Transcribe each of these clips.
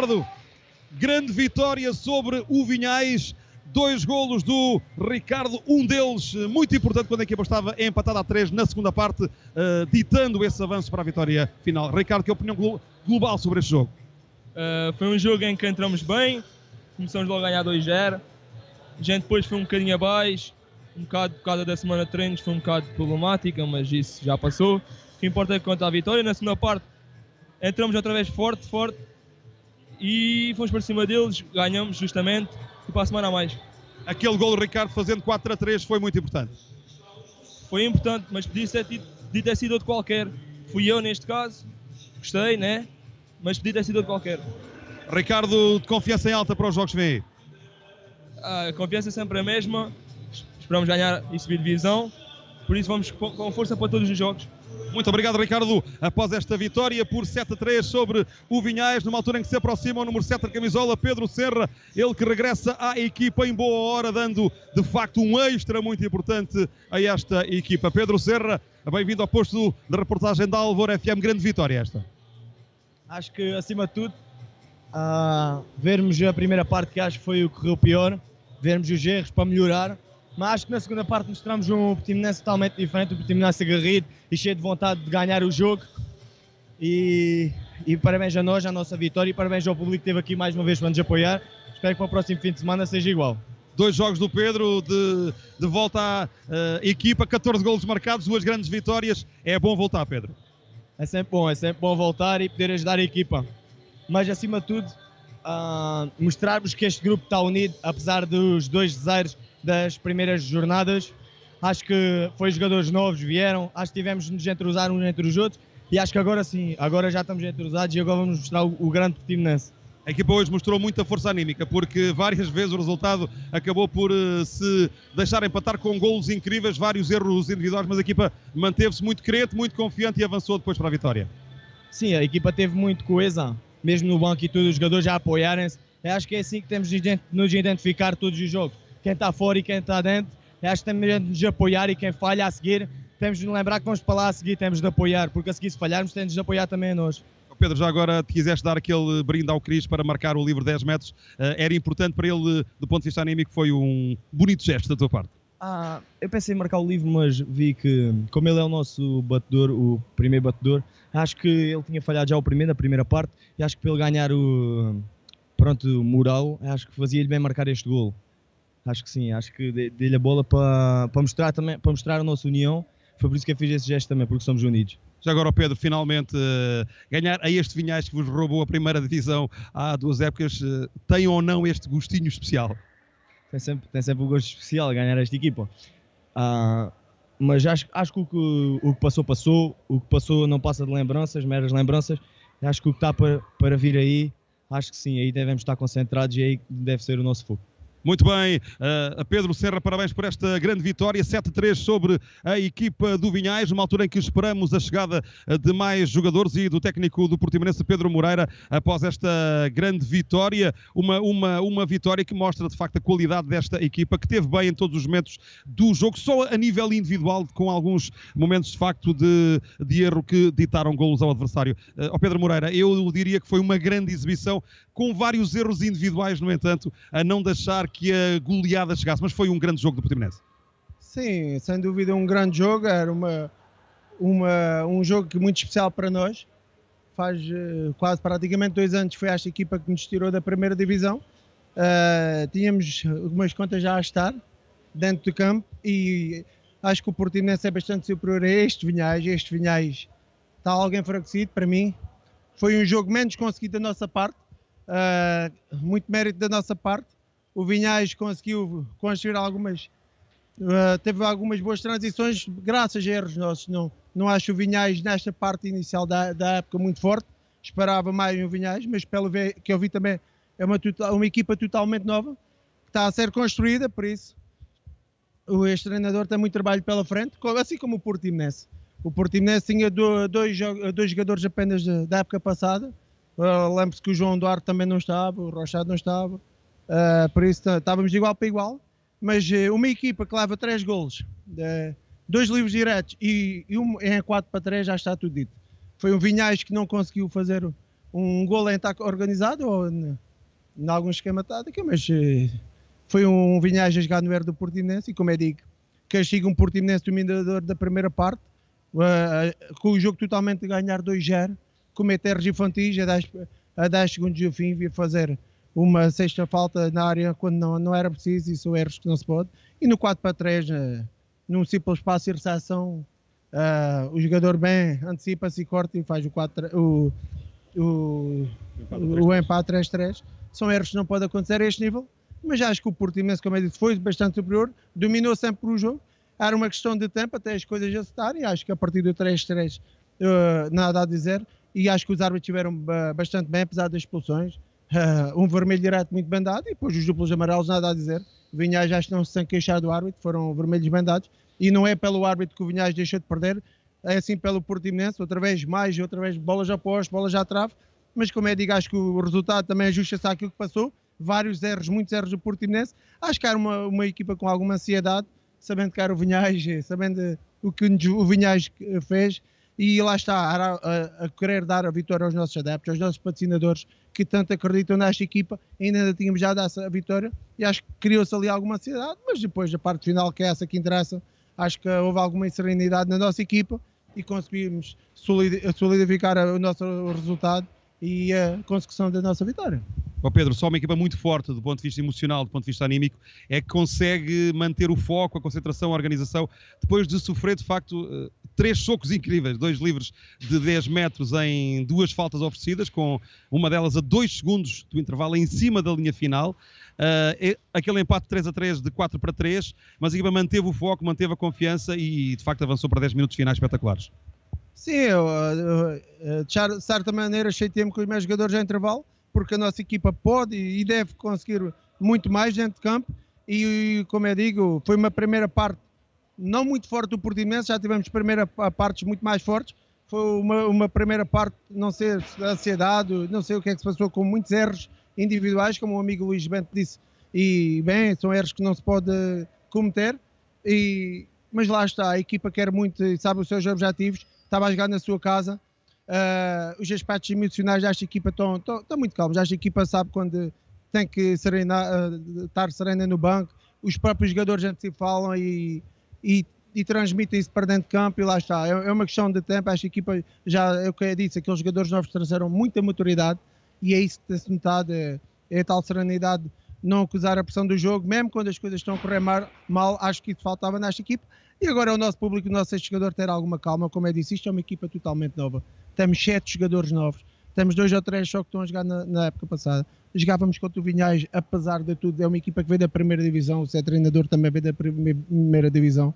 Ricardo, grande vitória sobre o Vinhais. 2 golos do Ricardo, um deles muito importante quando a equipa estava empatada a 3 na segunda parte, ditando esse avanço para a vitória final. Ricardo, que opinião global sobre este jogo? Foi um jogo em que entramos bem, começamos logo a ganhar 2-0. A gente depois foi um bocadinho abaixo, um bocado por causa da semana de treinos, foi um bocado problemática, mas isso já passou. O que importa é que conta a vitória. Na segunda parte entramos outra vez forte e fomos para cima deles, ganhamos justamente e para a semana a mais. Aquele gol do Ricardo fazendo 4-3 foi muito importante. Foi importante, mas podia ter sido outro qualquer. Fui eu neste caso, gostei, né? Mas podia ter sido outro qualquer. Ricardo, de confiança em alta para os jogos que vêm aí? A confiança é sempre a mesma, esperamos ganhar e subir divisão, por isso vamos com força para todos os jogos. Muito obrigado, Ricardo, após esta vitória por 7-3 sobre o Vinhais, numa altura em que se aproxima o número 7 da camisola, Pedro Serra, ele que regressa à equipa em boa hora, dando de facto um extra muito importante a esta equipa. Pedro Serra, bem-vindo ao posto de reportagem da Alvor FM, grande vitória esta. Acho que, acima de tudo, vermos a primeira parte, que acho que foi o que correu pior, vermos os erros para melhorar, mas acho que na segunda parte mostramos um Portimonense totalmente diferente, um Portimonense aguerrido e cheio de vontade de ganhar o jogo. E parabéns a nós, à nossa vitória, e parabéns ao público que esteve aqui mais uma vez para nos apoiar. Espero que para o próximo fim de semana seja igual. 2 jogos do Pedro, de volta à equipa, 14 golos marcados, 2 grandes vitórias. É bom voltar, Pedro. É sempre bom voltar e poder ajudar a equipa. Mas, acima de tudo, mostrarmos que este grupo está unido, apesar dos 2 desaires das primeiras jornadas. Acho que foi jogadores novos, vieram, acho que tivemos de nos entrosar uns entre os outros e acho que agora sim, agora já estamos entrosados e agora vamos mostrar o grande Portimonense. A equipa hoje mostrou muita força anímica, porque várias vezes o resultado acabou por se deixar empatar com golos incríveis, vários erros individuais, mas a equipa manteve-se muito crente, muito confiante e avançou depois para a vitória. Sim, a equipa teve muito coesão, mesmo no banco e tudo, os jogadores já apoiarem-se. Eu acho que é assim que temos de nos identificar todos os jogos. Quem está fora e quem está dentro, eu acho que temos de nos apoiar e quem falha a seguir, temos de nos lembrar que vamos para lá a seguir, temos de apoiar, porque a seguir se falharmos temos de apoiar também a nós. Pedro, já agora te quiseste dar aquele brinde ao Cris para marcar o livre 10 metros, era importante para ele, do ponto de vista anímico, foi um bonito gesto da tua parte. Eu pensei em marcar o livre, mas vi que, como ele é o nosso batedor, o primeiro batedor, acho que ele tinha falhado já na primeira parte, e acho que para ele ganhar o moral, acho que fazia-lhe bem marcar este golo. Acho que sim, acho que dei-lhe a bola para mostrar também, para mostrar a nossa união. Foi por isso que eu fiz esse gesto também, porque somos unidos. Já agora o Pedro, finalmente, ganhar a este Vinhais que vos roubou a primeira divisão há 2 épocas, tem ou não este gostinho especial? Tem sempre um gosto especial ganhar esta equipa. Mas acho que o que passou, o que passou não passa de lembranças, meras lembranças. Acho que o que está para vir aí, acho que sim, aí devemos estar concentrados e aí deve ser o nosso foco. Muito bem, a Pedro Serra, parabéns por esta grande vitória, 7-3 sobre a equipa do Vinhais, numa altura em que esperamos a chegada de mais jogadores e do técnico do Portimonense, Pedro Moreira, após esta grande vitória, uma vitória que mostra de facto a qualidade desta equipa, que teve bem em todos os momentos do jogo, só a nível individual, com alguns momentos de facto de erro que ditaram golos ao adversário. Ao Pedro Moreira, eu diria que foi uma grande exibição, com vários erros individuais, no entanto, a não deixar que a goleada chegasse, mas foi um grande jogo do Portimonense. Sim, sem dúvida um grande jogo, era um jogo muito especial para nós. Faz quase praticamente 2 anos que foi esta equipa que nos tirou da primeira divisão. Tínhamos algumas contas já a estar dentro do campo e acho que o Portimonense é bastante superior a este Vinhais. Este Vinhais está algo enfraquecido para mim. Foi um jogo menos conseguido da nossa parte, muito mérito da nossa parte. O Vinhais conseguiu construir teve algumas boas transições graças a erros nossos. Não acho o Vinhais nesta parte inicial da época muito forte. Esperava mais um Vinhais, mas pelo que eu vi também é uma equipa totalmente nova que está a ser construída, por isso este treinador tem muito trabalho pela frente, assim como o Portimonense. O Portimonense tinha dois jogadores apenas da época passada. Lembro-se que o João Duarte também não estava, o Rochado não estava. Por isso estávamos de igual para igual, mas uma equipa que leva 3 golos, 2 livros diretos e um em 4-3 já está tudo dito. Foi um Vinhais que não conseguiu fazer um gol em ataque organizado ou em algum esquema tático, mas foi um Vinhais a jogar no erro do Portimonense e, como eu digo, castiga um Portimonense dominador da primeira parte, com o jogo totalmente a ganhar 2-0, comete erros infantis a 10 segundos do fim, vir fazer uma sexta falta na área quando não era preciso, e são erros que não se pode. E no 4-3, num simples passo e recepção, o jogador bem antecipa-se e corta e faz o empate 3-3. São erros que não podem acontecer a este nível, mas acho que o Portimonense, como eu disse, foi bastante superior, dominou sempre o jogo. Era uma questão de tempo até as coisas acertarem, e acho que a partir do 3-3 nada a dizer, e acho que os árbitros estiveram bastante bem, apesar das expulsões. Um vermelho direto muito bem dado, e depois os duplos amarelos nada a dizer. O Vinhais acho que não se tem queixar do árbitro, foram vermelhos bem dados, e não é pelo árbitro que o Vinhais deixou de perder, é assim pelo Portimonense, outra vez bolas a posto, bolas à trave, mas como eu digo, acho que o resultado também ajusta-se àquilo que passou, vários erros, muitos erros do Portimonense. Acho que era uma equipa com alguma ansiedade, sabendo que era o Vinhais, sabendo o que o Vinhais fez, e lá está, era a querer dar a vitória aos nossos adeptos, aos nossos patrocinadores que tanto acreditam nesta equipa. Ainda não tínhamos já dado essa vitória e acho que criou-se ali alguma ansiedade, mas depois da parte final, que é essa que interessa, acho que houve alguma serenidade na nossa equipa e conseguimos solidificar o nosso resultado e a consecução da nossa vitória. Pedro, só uma equipa muito forte do ponto de vista emocional, do ponto de vista anímico, é que consegue manter o foco, a concentração, a organização, depois de sofrer de facto 3 socos incríveis, 2 livres de 10 metros em 2 faltas oferecidas, com uma delas a 2 segundos do intervalo em cima da linha final. Aquele empate 3-3 de 4-3, mas a equipa manteve o foco, manteve a confiança e de facto avançou para 10 minutos finais espetaculares. Sim, de certa maneira chateei-me com os meus jogadores em intervalo, porque a nossa equipa pode e deve conseguir muito mais dentro de campo, e como eu digo, foi uma primeira parte não muito forte do Portimonense, já tivemos partes muito mais fortes, foi uma primeira parte, não sei, ansiedade, não sei o que é que se passou, com muitos erros individuais, como o amigo Luís Bento disse, e bem, são erros que não se pode cometer, mas lá está, a equipa quer muito e sabe os seus objetivos, estava a jogar na sua casa. Os aspectos emocionais desta equipa estão muito calmos. Esta equipa sabe quando tem que estar serena no banco. Os próprios jogadores entre si falam e transmitem isso para dentro de campo, e lá está. É uma questão de tempo. Esta equipa, já é o que eu disse, aqueles jogadores novos trouxeram muita maturidade, e é isso que tem-se notado, é a tal serenidade, não acusar a pressão do jogo, mesmo quando as coisas estão a correr mal. Acho que isso faltava nesta equipa. E agora é o nosso público, o nosso jogador, ter alguma calma. Como eu disse, isto é uma equipa totalmente nova. Temos 7 jogadores novos. Temos 2 ou 3 só que estão a jogar na época passada. Jogávamos contra o Vinhais, apesar de tudo. É uma equipa que veio da primeira divisão. O seu treinador também veio da primeira divisão.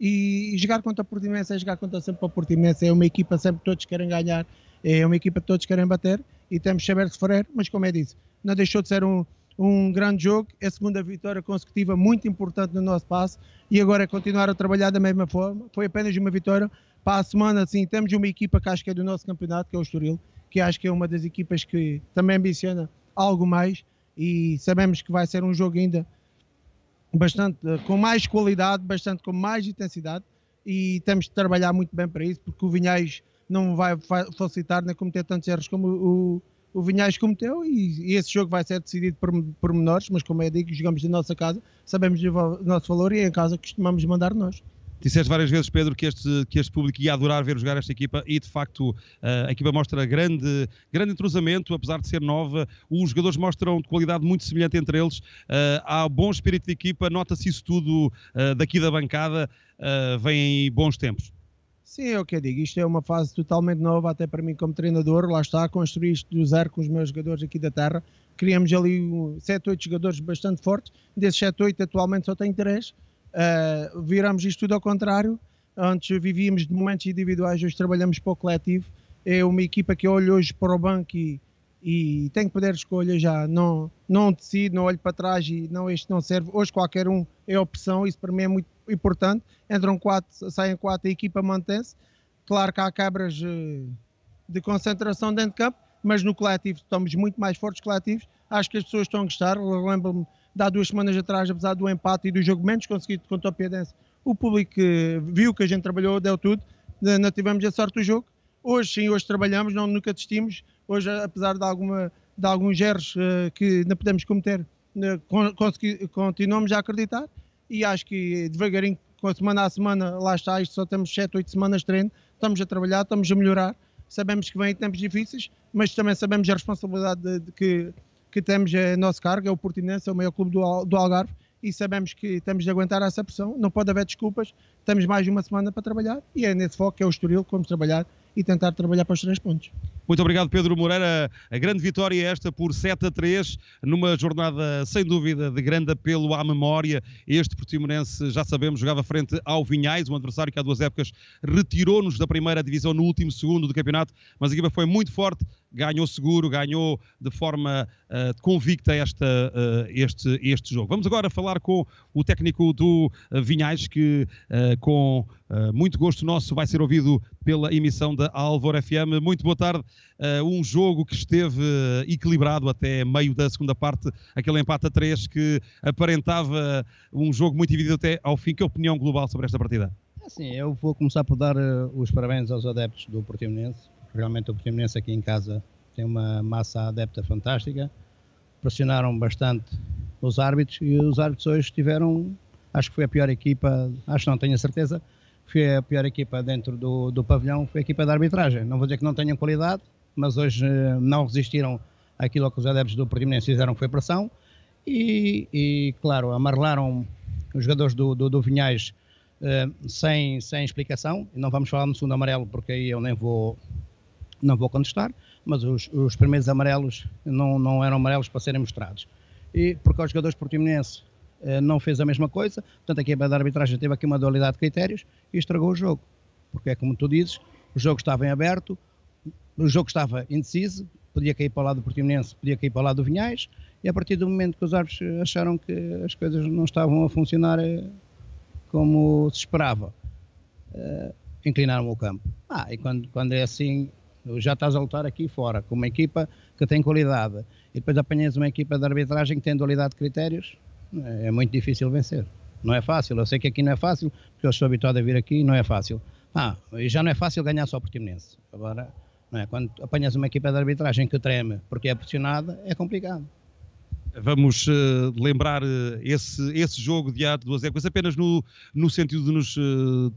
E jogar contra o Portimonense é jogar sempre para o Portimonense. É uma equipa sempre que todos querem ganhar. É uma equipa que todos querem bater. E temos que saber sofrer. Mas como eu disse, não deixou de ser um grande jogo. É a segunda vitória consecutiva muito importante no nosso passo, e agora é continuar a trabalhar da mesma forma. Foi apenas uma vitória. Para a semana, sim, temos uma equipa que acho que é do nosso campeonato, que é o Estoril, que acho que é uma das equipas que também ambiciona algo mais, e sabemos que vai ser um jogo ainda bastante com mais qualidade, bastante com mais intensidade, e temos de trabalhar muito bem para isso, porque o Vinhais não vai facilitar nem cometer tantos erros como o Vinhais cometeu, e esse jogo vai ser decidido por menores, mas como eu digo, jogamos na nossa casa, sabemos o nosso valor, e é em casa que costumamos mandar nós. Disseste várias vezes, Pedro, que este público ia adorar ver jogar esta equipa, e de facto a equipa mostra grande entrosamento, apesar de ser nova. Os jogadores mostram de qualidade muito semelhante entre eles. Há bom espírito de equipa, nota-se isso tudo daqui da bancada. Vêm bons tempos. Sim, é o que eu digo, isto é uma fase totalmente nova, até para mim como treinador. Lá está, construir isto do zero com os meus jogadores aqui da terra. Criamos ali 7, 8 jogadores bastante fortes, desses 7, 8 atualmente só tem 3. Viramos isto tudo ao contrário. Antes vivíamos de momentos individuais, hoje trabalhamos para o coletivo. É uma equipa que olha hoje para o banco e tem poder de escolha já, não decido, não olho para trás e não, este não serve. Hoje qualquer um é opção, isso para mim é muito importante. Entram 4, saem 4, a equipa mantém-se. Claro que há quebras de concentração dentro de campo, mas no coletivo estamos muito mais fortes coletivos. Acho que as pessoas estão a gostar. Lembro-me de há 2 semanas atrás, apesar do empate e do jogo menos conseguido contra o Piadense, o público viu que a gente trabalhou, deu tudo, não tivemos a sorte do jogo. Hoje sim, hoje trabalhamos, nunca desistimos. Hoje, apesar de alguns erros que ainda podemos cometer, continuamos a acreditar e acho que devagarinho, com a semana a semana, lá está, isto só temos 7, 8 semanas de treino, estamos a trabalhar, estamos a melhorar, sabemos que vêm tempos difíceis, mas também sabemos a responsabilidade que temos a nosso cargo, é o Portimonense, é o maior clube do Algarve, e sabemos que temos de aguentar essa pressão, não pode haver desculpas, temos mais de uma semana para trabalhar e é nesse foco que é o Estoril que vamos trabalhar e tentar trabalhar para os 3 pontos. Muito obrigado, Pedro Moreira. A grande vitória é esta por 7-3, numa jornada sem dúvida de grande apelo à memória. Este Portimonense, já sabemos, jogava frente ao Vinhais, um adversário que há 2 épocas retirou-nos da primeira divisão no último segundo do campeonato, mas a equipa foi muito forte, ganhou seguro, ganhou de forma convicta este jogo. Vamos agora falar com o técnico do Vinhais, que com muito gosto nosso vai ser ouvido pela emissão da Alvor FM. Muito boa tarde. Um jogo que esteve equilibrado até meio da segunda parte, aquele empate a 3 que aparentava um jogo muito dividido até ao fim. Que opinião global sobre esta partida? Sim, eu vou começar por dar os parabéns aos adeptos do Portimonense. Realmente o Portimonense aqui em casa tem uma massa adepta fantástica. Pressionaram bastante os árbitros e os árbitros hoje tiveram, acho que foi a pior equipa, acho não tenho a certeza, foi a pior equipa dentro do pavilhão, foi a equipa de arbitragem. Não vou dizer que não tenham qualidade, mas hoje não resistiram àquilo que os adeptos do Portimonense fizeram, que foi pressão. E claro, amarelaram os jogadores do Vinhais sem explicação. E não vamos falar no segundo amarelo, porque aí eu não vou contestar, mas os primeiros amarelos não eram amarelos para serem mostrados. E porque os jogadores portimonenses não fez a mesma coisa, portanto a equipa da arbitragem teve aqui uma dualidade de critérios e estragou o jogo. Porque é como tu dizes, o jogo estava em aberto, o jogo estava indeciso, podia cair para o lado do Portimonense, podia cair para o lado do Vinhais, e a partir do momento que os árbitros acharam que as coisas não estavam a funcionar como se esperava, inclinaram o campo. E quando é assim, já estás a lutar aqui fora, com uma equipa que tem qualidade, e depois apanhas uma equipa de arbitragem que tem dualidade de critérios, é muito difícil vencer. Não é fácil, eu sei que aqui não é fácil, porque eu estou habituado a vir aqui e não é fácil. E já não é fácil ganhar só Portimonense. Agora, não é? Quando apanhas uma equipa de arbitragem que treme porque é pressionada, é complicado. Vamos lembrar esse jogo de há 2 épocas, apenas no sentido de nos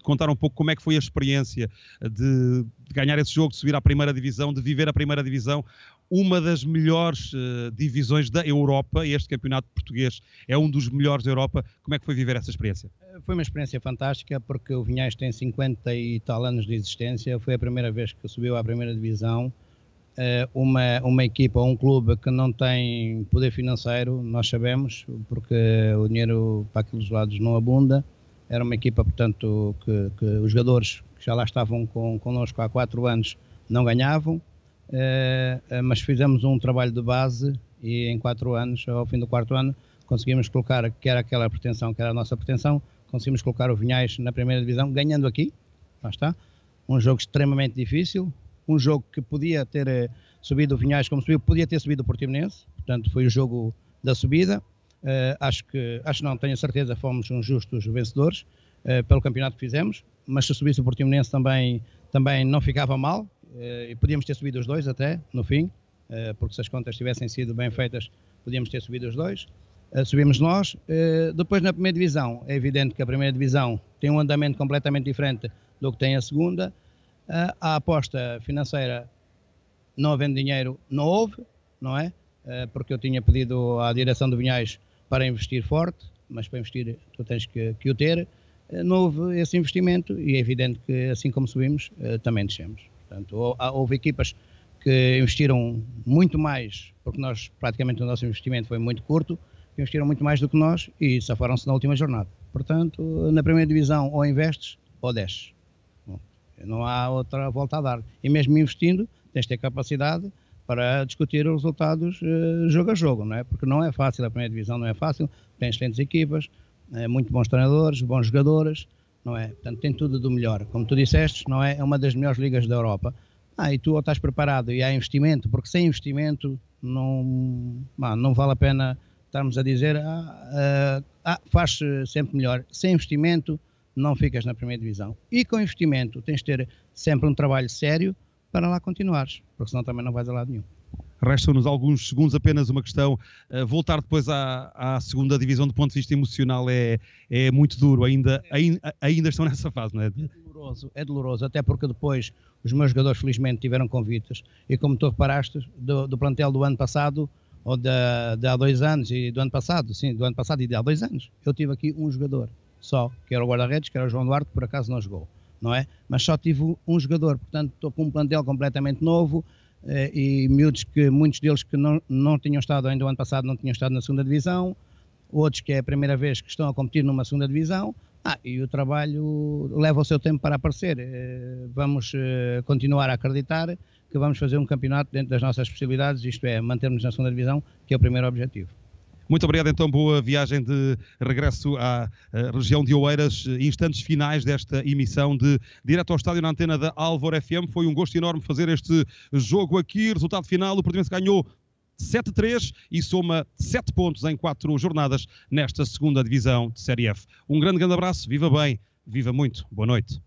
contar um pouco como é que foi a experiência de ganhar esse jogo, de subir à primeira divisão, de viver a primeira divisão, uma das melhores divisões da Europa. Este campeonato português é um dos melhores da Europa. Como é que foi viver essa experiência? Foi uma experiência fantástica, porque o Vinhais tem 50 e tal anos de existência, foi a primeira vez que subiu à primeira divisão. Uma equipa, um clube que não tem poder financeiro, nós sabemos, porque o dinheiro para aqueles lados não abunda. Era uma equipa, portanto, que os jogadores que já lá estavam connosco há 4 anos não ganhavam, mas fizemos um trabalho de base e em 4 anos, ao fim do 4º ano, conseguimos colocar, que era aquela pretensão, que era a nossa pretensão, conseguimos colocar o Vinhais na primeira divisão, ganhando aqui, lá está, um jogo extremamente difícil, um jogo que podia ter subido o Vinhais como subiu, podia ter subido o Portimonense, portanto foi o jogo da subida. Acho não, tenho certeza, fomos uns justos vencedores pelo campeonato que fizemos, mas se subisse o Portimonense também não ficava mal, e podíamos ter subido os 2 até no fim, porque se as contas tivessem sido bem feitas, podíamos ter subido os 2. Subimos nós. Depois na primeira divisão, é evidente que a primeira divisão tem um andamento completamente diferente do que tem a segunda. A aposta financeira, não havendo dinheiro, não houve, não é? Porque eu tinha pedido à direção do Vinhais para investir forte, mas para investir tu tens que o ter. Não houve esse investimento e é evidente que assim como subimos, também descemos. Portanto, houve equipas que investiram muito mais, porque nós praticamente o nosso investimento foi muito curto, investiram muito mais do que nós e safaram-se na última jornada. Portanto, na primeira divisão ou investes ou desces. Não há outra volta a dar. E mesmo investindo, tens de ter capacidade para discutir os resultados jogo a jogo, não é? Porque não é fácil, a primeira divisão não é fácil, tem excelentes equipas, muito bons treinadores, bons jogadores, não é? Portanto, tem tudo do melhor. Como tu disseste, não é? É uma das melhores ligas da Europa. E tu ou estás preparado e há investimento, porque sem investimento não vale a pena estarmos a dizer faz sempre melhor. Sem investimento não ficas na primeira divisão. E com investimento tens de ter sempre um trabalho sério, para lá continuares, porque senão também não vais a lado nenhum. Restam-nos alguns segundos, apenas uma questão. Voltar depois à segunda divisão do ponto de vista emocional é muito duro, ainda estão nessa fase, não é? É doloroso, até porque depois os meus jogadores felizmente tiveram convites e como tu reparaste, do plantel do ano passado, ou de há 2 anos e do ano passado, sim, do ano passado e de há 2 anos, eu tive aqui um jogador só, que era o guarda-redes, que era o João Duarte, que por acaso não jogou, não é? Mas só tive um jogador, portanto estou com um plantel completamente novo, e miúdos que muitos deles que não tinham estado ainda o ano passado, não tinham estado na segunda divisão, outros que é a primeira vez que estão a competir numa segunda divisão, e o trabalho leva o seu tempo para aparecer. Vamos continuar a acreditar que vamos fazer um campeonato dentro das nossas possibilidades, isto é, mantermos na segunda divisão, que é o primeiro objetivo. Muito obrigado, então, boa viagem de regresso à região de Oeiras, instantes finais desta emissão de Direto ao Estádio na antena da Alvor FM. Foi um gosto enorme fazer este jogo aqui. Resultado final, o Portimonense ganhou 7-3 e soma 7 pontos em 4 jornadas nesta segunda divisão de Série F. Um grande abraço, viva bem, viva muito, boa noite.